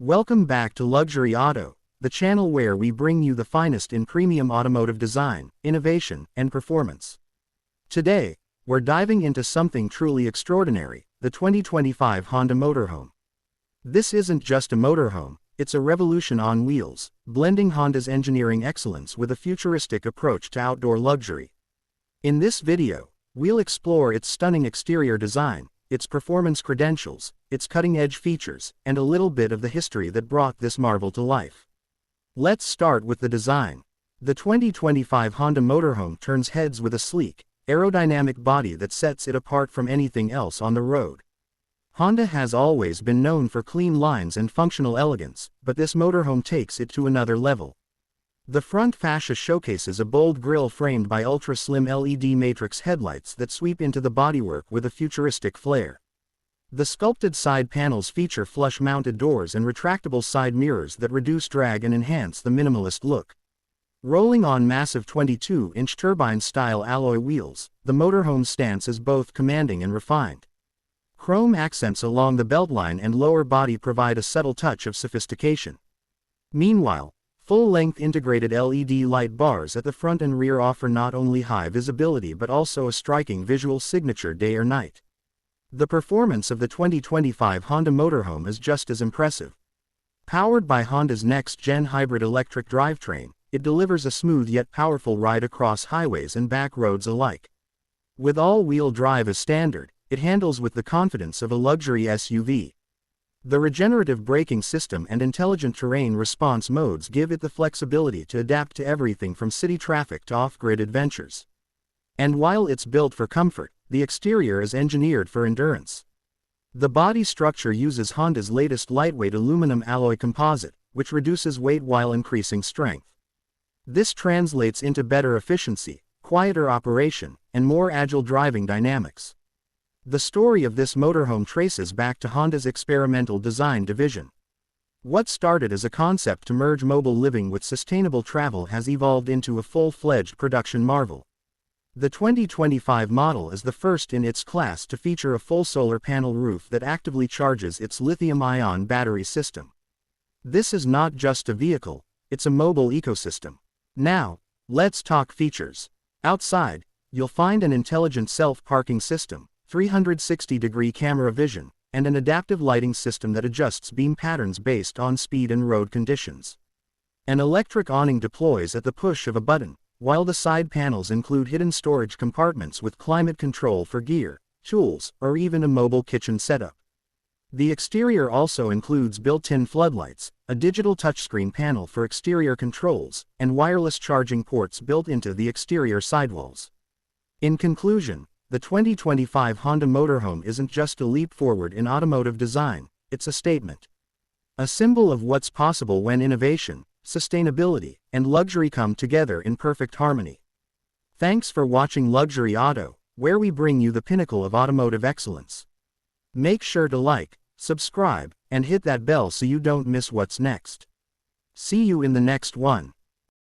Welcome back to Luxury Auto, the channel where we bring you the finest in premium automotive design, innovation, and performance. Today, we're diving into something truly extraordinary, the 2025 Honda Motorhome. This isn't just a motorhome, it's a revolution on wheels, blending Honda's engineering excellence with a futuristic approach to outdoor luxury. In this video, we'll explore its stunning exterior design, its performance credentials, its cutting-edge features, and a little bit of the history that brought this marvel to life. Let's start with the design. The 2025 Honda Motorhome turns heads with a sleek, aerodynamic body that sets it apart from anything else on the road. Honda has always been known for clean lines and functional elegance, but this motorhome takes it to another level. The front fascia showcases a bold grille framed by ultra-slim LED matrix headlights that sweep into the bodywork with a futuristic flair. The sculpted side panels feature flush-mounted doors and retractable side mirrors that reduce drag and enhance the minimalist look. Rolling on massive 22-inch turbine-style alloy wheels, the motorhome's stance is both commanding and refined. Chrome accents along the beltline and lower body provide a subtle touch of sophistication. Meanwhile, full-length integrated LED light bars at the front and rear offer not only high visibility but also a striking visual signature day or night. The performance of the 2025 Honda Motorhome is just as impressive. Powered by Honda's next-gen hybrid electric drivetrain, it delivers a smooth yet powerful ride across highways and back roads alike. With all-wheel drive as standard, it handles with the confidence of a luxury SUV. The regenerative braking system and intelligent terrain response modes give it the flexibility to adapt to everything from city traffic to off-grid adventures. And while it's built for comfort, the exterior is engineered for endurance. The body structure uses Honda's latest lightweight aluminum alloy composite, which reduces weight while increasing strength. This translates into better efficiency, quieter operation, and more agile driving dynamics. The story of this motorhome traces back to Honda's experimental design division. What started as a concept to merge mobile living with sustainable travel has evolved into a full-fledged production marvel. The 2025 model is the first in its class to feature a full solar panel roof that actively charges its lithium-ion battery system. This is not just a vehicle, it's a mobile ecosystem. Now, let's talk features. Outside, you'll find an intelligent self-parking system, 360-degree camera vision, and an adaptive lighting system that adjusts beam patterns based on speed and road conditions. An electric awning deploys at the push of a button, while the side panels include hidden storage compartments with climate control for gear, tools, or even a mobile kitchen setup. The exterior also includes built-in floodlights, a digital touchscreen panel for exterior controls, and wireless charging ports built into the exterior sidewalls. In conclusion, the 2025 Honda Motorhome isn't just a leap forward in automotive design, it's a statement. A symbol of what's possible when innovation, sustainability, and luxury come together in perfect harmony. Thanks for watching Luxury Auto, where we bring you the pinnacle of automotive excellence. Make sure to like, subscribe, and hit that bell so you don't miss what's next. See you in the next one.